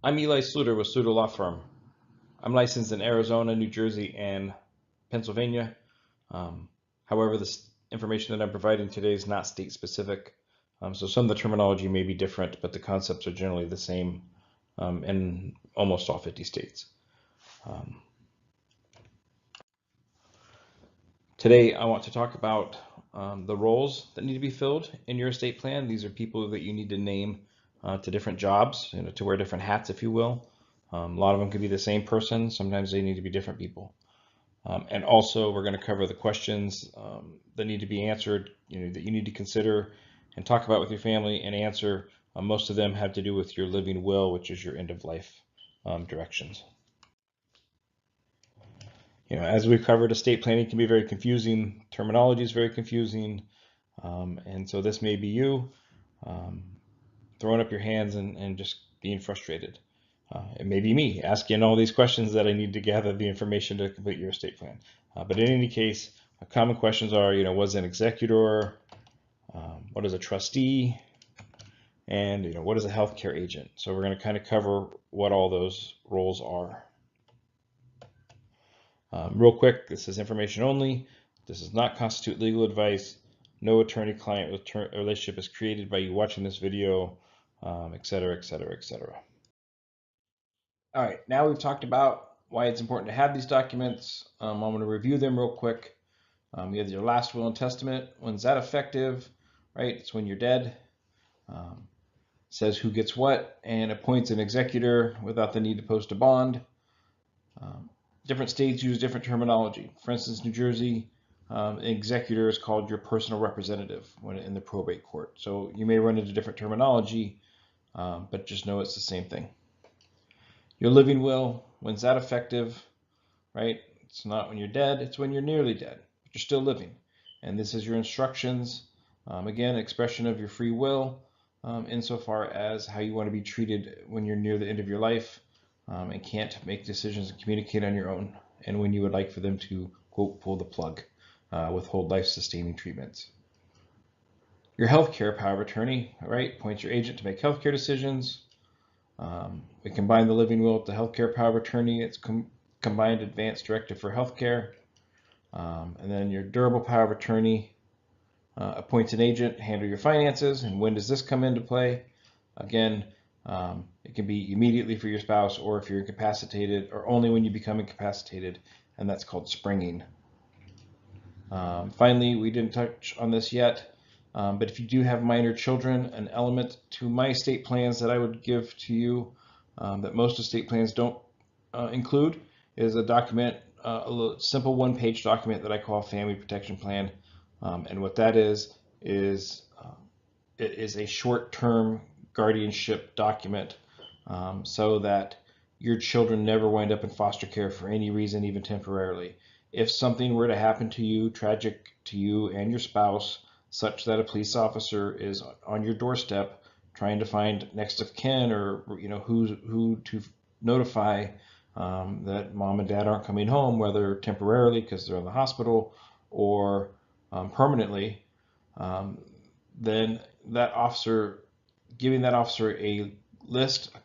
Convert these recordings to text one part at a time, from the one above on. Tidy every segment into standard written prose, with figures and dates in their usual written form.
I'm Eli Sluter with Sluter Law Firm. I'm licensed in Arizona, New Jersey, and Pennsylvania. However, this information that I'm providing today is not state specific. So some of the terminology may be different, but the concepts are generally the same in almost all 50 states. Today, I want to talk about the roles that need to be filled in your estate plan. These are people that you need to name to different jobs, to wear different hats, if you will. A lot of them could be the same person. Sometimes they need to be different people. And also, we're going to cover the questions that need to be answered, that you need to consider and talk about with your family and answer. Most of them have to do with your living will, which is your end of life directions. As we've covered, estate planning can be very confusing. Terminology is very confusing. And so this may be you throwing up your hands and just being frustrated. It may be me asking all these questions that I need to gather the information to complete your estate plan. But in any case, common questions are, what is an executor? What is a trustee? And, what is a healthcare agent? So we're going to kind of cover what all those roles are. Real quick, this is information only. This does not constitute legal advice. No attorney-client relationship is created by you watching this video, et cetera, et cetera, et cetera. All right, now we've talked about why it's important to have these documents. I'm going to review them real quick. You have your last will and testament. When's that effective? Right, it's when you're dead. Says who gets what and appoints an executor without the need to post a bond. Different states use different terminology. For instance, New Jersey, an executor is called your personal representative when in the probate court. So you may run into different terminology, but just know it's the same thing. Your living will, when's that effective? Right? It's not when you're dead, it's when you're nearly dead, but you're still living. And this is your instructions. Again, expression of your free will insofar as how you want to be treated when you're near the end of your life. And can't make decisions and communicate on your own, and when you would like for them to, quote, pull the plug, withhold life-sustaining treatments. Your healthcare power of attorney, right, appoints your agent to make healthcare decisions. We combine the living will with the healthcare power of attorney. It's combined advance directive for healthcare. And then your durable power of attorney appoints an agent to handle your finances. And when does this come into play? Again, it can be immediately for your spouse, or if you're incapacitated, or only when you become incapacitated, and that's called springing. Finally, we didn't touch on this yet, but if you do have minor children, an element to my estate plans that I would give to you that most estate plans don't include is a document, a simple one-page document that I call a family protection plan. And what that is it is a short-term guardianship document so that your children never wind up in foster care for any reason, even temporarily. If something were to happen to you, tragic to you and your spouse, such that a police officer is on your doorstep trying to find next of kin, or who to notify that mom and dad aren't coming home, whether temporarily because they're in the hospital or permanently, then that officer, giving that officer a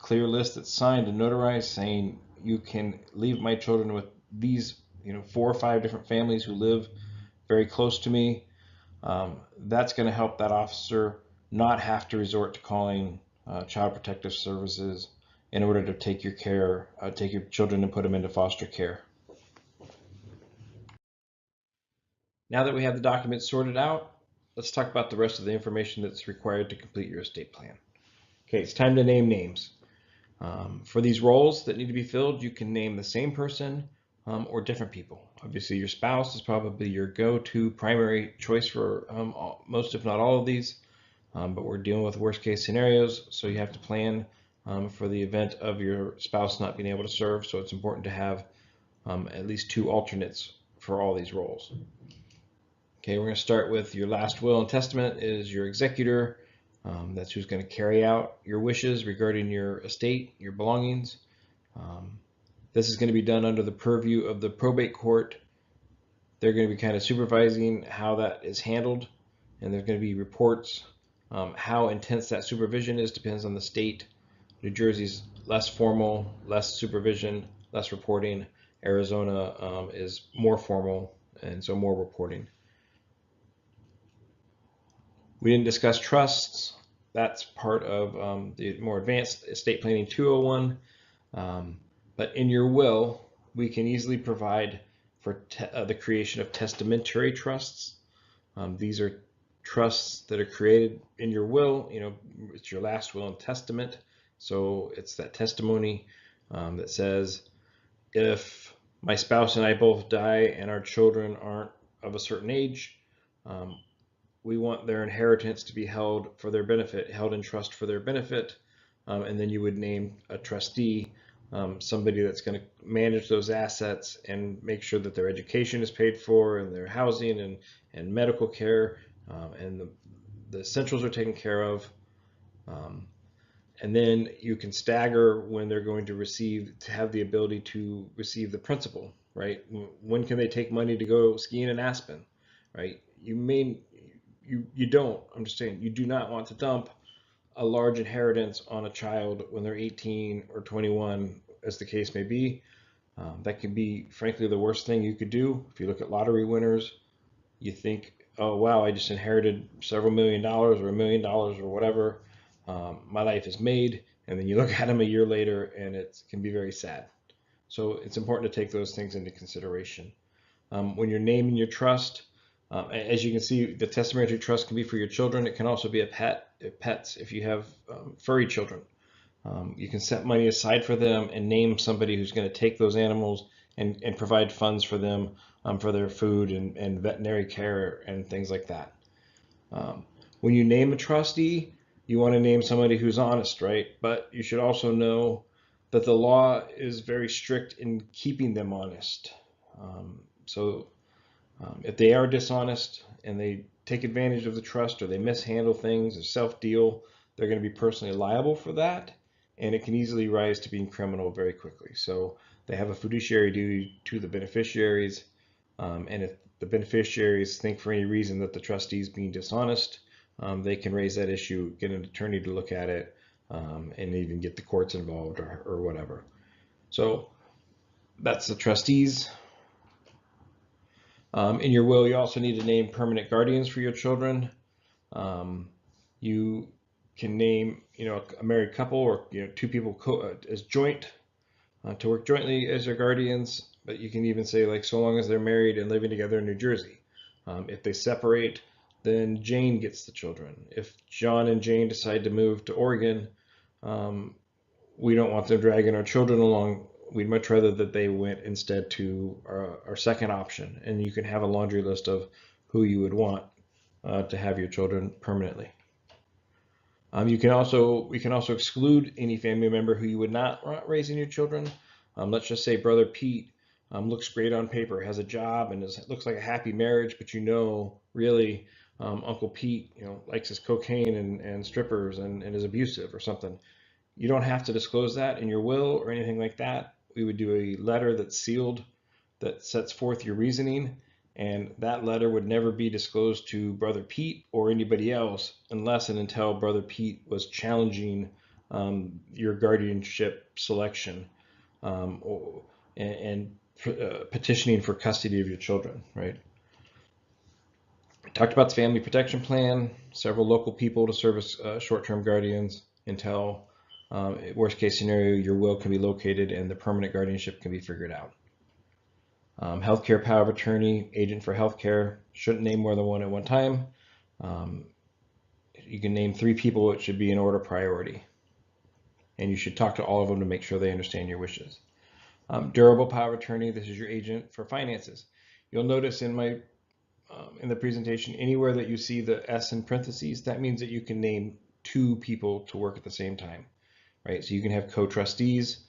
clear list that's signed and notarized, saying you can leave my children with these 4 or 5 different families who live very close to me. That's going to help that officer not have to resort to calling Child Protective Services in order to take your children and put them into foster care. Now that we have the documents sorted out, let's talk about the rest of the information that's required to complete your estate plan. Okay, it's time to name names. For these roles that need to be filled, you can name the same person or different people. Obviously, your spouse is probably your go-to primary choice for most, if not all of these, but we're dealing with worst case scenarios, so you have to plan for the event of your spouse not being able to serve, so it's important to have at least 2 alternates for all these roles. Okay, we're going to start with your last will and testament is your executor. That's who's going to carry out your wishes regarding your estate, your belongings. This is going to be done under the purview of the probate court. They're going to be kind of supervising how that is handled, and there's going to be reports. How intense that supervision is depends on the state New Jersey's less formal, less supervision, less reporting. Arizona is more formal, and so more reporting. We didn't discuss trusts. That's part of the more advanced estate planning 201. But in your will, we can easily provide for the creation of testamentary trusts. These are trusts that are created in your will. It's your last will and testament. So it's that testimony that says, if my spouse and I both die and our children aren't of a certain age, we want their inheritance to be held for their benefit, held in trust for their benefit. And then you would name a trustee, somebody that's going to manage those assets and make sure that their education is paid for, and their housing and medical care, and the essentials are taken care of. And then you can stagger when they're going to have the ability to receive the principal, right? When can they take money to go skiing in Aspen, right? You don't, I'm just saying, you do not want to dump a large inheritance on a child when they're 18 or 21, as the case may be. That can be, frankly, the worst thing you could do. If you look at lottery winners, you think, oh, wow, I just inherited several $1 million or $1 million or whatever. My life is made. And then you look at them a year later and it can be very sad. So it's important to take those things into consideration. When you're naming your trust, as you can see, the testamentary trust can be for your children. It can also be a pets if you have furry children. You can set money aside for them and name somebody who's going to take those animals and provide funds for them for their food and veterinary care and things like that. When you name a trustee, you want to name somebody who's honest, right? But you should also know that the law is very strict in keeping them honest. So if they are dishonest and they take advantage of the trust, or they mishandle things or self-deal, they're going to be personally liable for that, and it can easily rise to being criminal very quickly. So they have a fiduciary duty to the beneficiaries, and if the beneficiaries think for any reason that the trustee is being dishonest, they can raise that issue, get an attorney to look at it, and even get the courts involved or whatever. So that's the trustees. In your will, you also need to name permanent guardians for your children. You can name, a married couple or two people as joint to work jointly as your guardians. But you can even say, like, so long as they're married and living together in New Jersey. If they separate, then Jane gets the children. If John and Jane decide to move to Oregon, we don't want them dragging our children along. We'd much rather that they went instead to our second option. And you can have a laundry list of who you would want to have your children permanently. We can also exclude any family member who you would not want raising your children. Let's just say Brother Pete looks great on paper, has a job, and looks like a happy marriage, but really Uncle Pete likes his cocaine and strippers and is abusive or something. You don't have to disclose that in your will or anything like that. We would do a letter that's sealed that sets forth your reasoning, and that letter would never be disclosed to Brother Pete or anybody else unless and until Brother Pete was challenging your guardianship selection and petitioning for custody of your children, right? We talked about the family protection plan, several local people to serve as short-term guardians until worst case scenario, your will can be located and the permanent guardianship can be figured out. Healthcare power of attorney, agent for healthcare, shouldn't name more than one at one time. You can name 3 people. It should be in order of priority. And you should talk to all of them to make sure they understand your wishes. Durable power of attorney, this is your agent for finances. You'll notice in the presentation, anywhere that you see the S in parentheses, that means that you can name 2 people to work at the same time, right? So you can have co-trustees,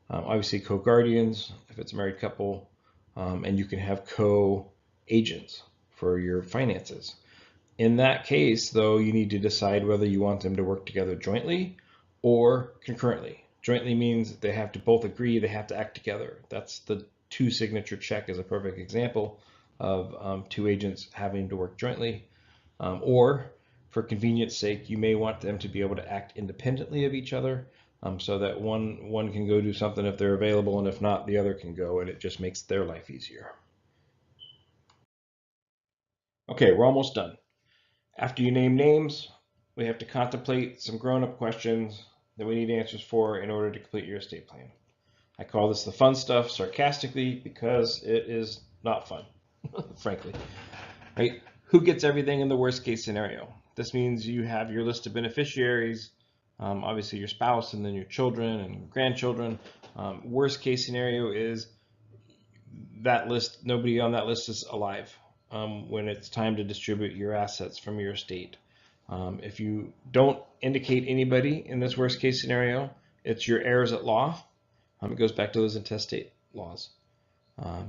obviously co-guardians if it's a married couple, and you can have co-agents for your finances. In that case, though, you need to decide whether you want them to work together jointly or concurrently. Jointly means they have to both agree, they have to act together. That's the 2 signature check is a perfect example of 2 agents having to work jointly. Or for convenience sake, you may want them to be able to act independently of each other. so that one can go do something if they're available, and if not, the other can go, and it just makes their life easier. Okay, we're almost done. After you name names, we have to contemplate some grown-up questions that we need answers for in order to complete your estate plan. I call this the fun stuff sarcastically because it is not fun, frankly. Right? Who gets everything in the worst case scenario? This means you have your list of beneficiaries, obviously your spouse, and then your children and grandchildren. Worst case scenario is that list, nobody on that list is alive when it's time to distribute your assets from your estate. If you don't indicate anybody in this worst case scenario, it's your heirs at law. It goes back to those intestate laws.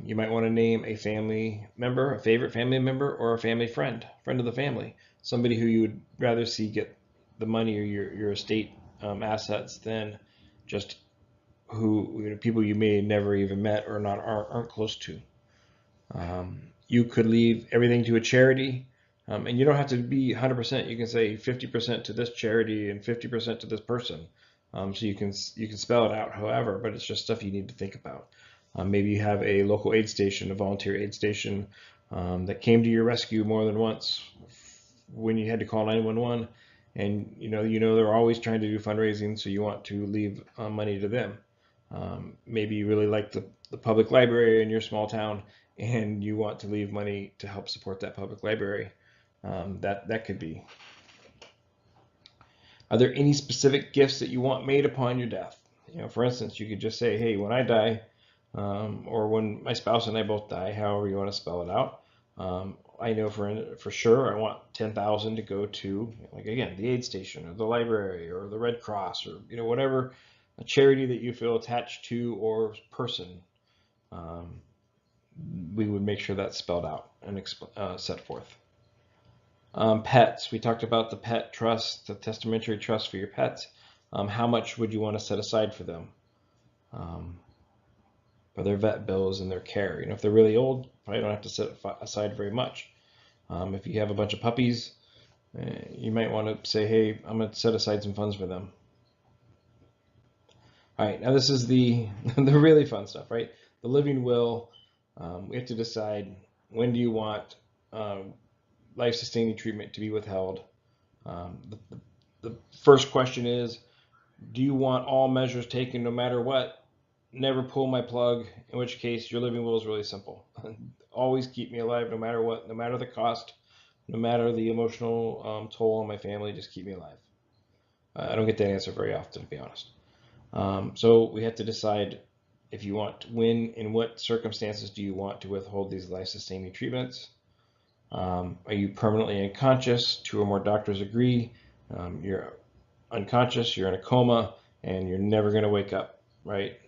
You might want to name a family member, a favorite family member, or a family friend of the family, somebody who you would rather see get the money or your estate assets than just people you may have never even met or aren't close to. You could leave everything to a charity, and you don't have to be 100%. You can say 50% to this charity and 50% to this person. So you can spell it out however, but it's just stuff you need to think about. Maybe you have a local aid station, a volunteer aid station that came to your rescue more than once when you had to call 911, and you know they're always trying to do fundraising, so you want to leave money to them. Maybe you really like the public library in your small town, and you want to leave money to help support that public library. That could be. Are there any specific gifts that you want made upon your death? For instance, you could just say, hey, when I die, or when my spouse and I both die, however you want to spell it out. I know for sure I want 10,000 to go to, like, again, the aid station or the library or the Red Cross, or whatever a charity that you feel attached to or person. We would make sure that's spelled out and set forth. Pets. We talked about the pet trust, the testamentary trust for your pets. How much would you want to set aside for them? For their vet bills and their care. If they're really old, probably don't have to set aside very much. If you have a bunch of puppies, you might want to say, hey, I'm going to set aside some funds for them. All right, now this is the really fun stuff, right? The living will. We have to decide, when do you want life-sustaining treatment to be withheld? The first question is, do you want all measures taken no matter what? Never pull my plug, in which case your living will is really simple. Always keep me alive no matter what, no matter the cost, no matter the emotional toll on my family, just keep me alive. I don't get that answer very often, to be honest. So we have to decide if you want, in what circumstances do you want to withhold these life-sustaining treatments? Are you permanently unconscious? 2 or more doctors agree. You're unconscious, you're in a coma, and you're never going to wake up, right?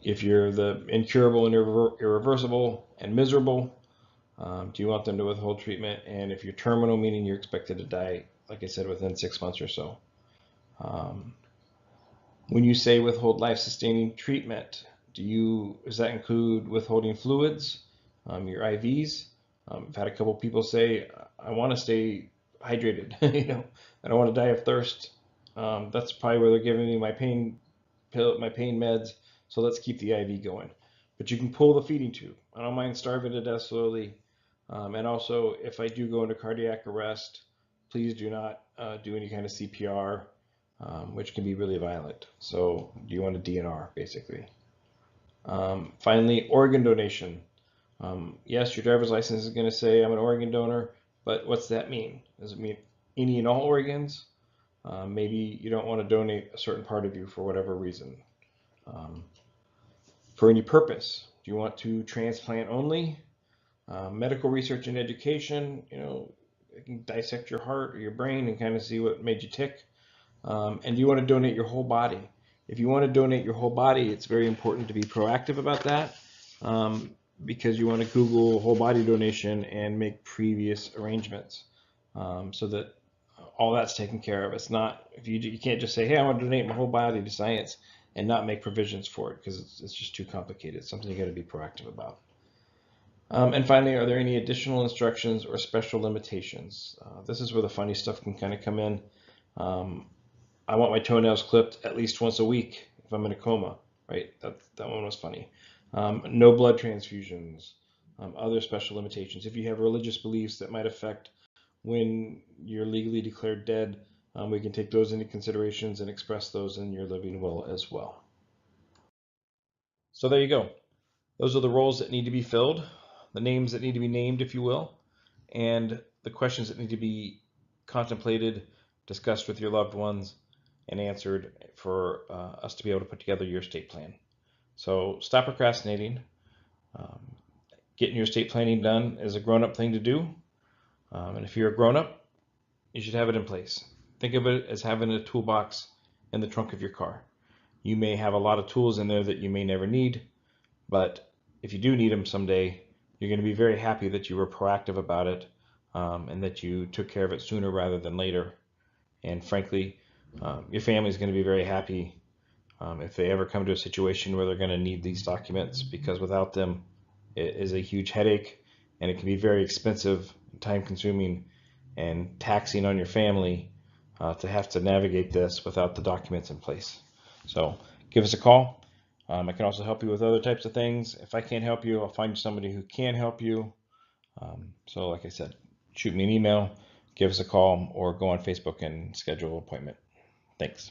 If you're the incurable and irreversible and miserable, do you want them to withhold treatment? And if you're terminal, meaning you're expected to die, like I said, within 6 months or so. When you say withhold life-sustaining treatment, does that include withholding fluids, your IVs? I've had a couple people say, I want to stay hydrated. I don't want to die of thirst. That's probably where they're giving me my pain meds, so let's keep the IV going. But you can pull the feeding tube. I don't mind starving to death slowly. And also, if I do go into cardiac arrest, please do not do any kind of CPR, which can be really violent. So do you want a DNR, basically? Finally, organ donation. Yes, your driver's license is going to say I'm an organ donor, but what's that mean? Does it mean any and all organs? Maybe you don't want to donate a certain part of you for whatever reason. For any purpose, do you want to transplant only? Medical research and education, it can dissect your heart or your brain and kind of see what made you tick. And do you want to donate your whole body? If you want to donate your whole body, it's very important to be proactive about that, because you want to Google whole body donation and make previous arrangements, so that all that's taken care of. It's not, you can't just say, hey, I want to donate my whole body to science and not make provisions for it, because it's just too complicated. It's something you got to be proactive about. And finally, are there any additional instructions or special limitations? This is where the funny stuff can kind of come in. I want my toenails clipped at least once a week if I'm in a coma, right? That one was funny. No blood transfusions, other special limitations. If you have religious beliefs that might affect when you're legally declared dead, we can take those into considerations and express those in your living will as well. So there you go. Those are the roles that need to be filled, the names that need to be named, if you will, and the questions that need to be contemplated, discussed with your loved ones, and answered for us to be able to put together your estate plan. So stop procrastinating. Getting your estate planning done is a grown-up thing to do. And if you're a grown-up, you should have it in place. Think of it as having a toolbox in the trunk of your car. You may have a lot of tools in there that you may never need, but if you do need them someday, you're going to be very happy that you were proactive about it, and that you took care of it sooner rather than later. And frankly, your family is going to be very happy if they ever come to a situation where they're going to need these documents, because without them, it is a huge headache, and it can be very expensive, time consuming, and taxing on your family to have to navigate this without the documents in place. So give us a call. I can also help you with other types of things. If I can't help you, I'll find you somebody who can help you. So like I said, shoot me an email, give us a call, or go on Facebook and schedule an appointment. Thanks.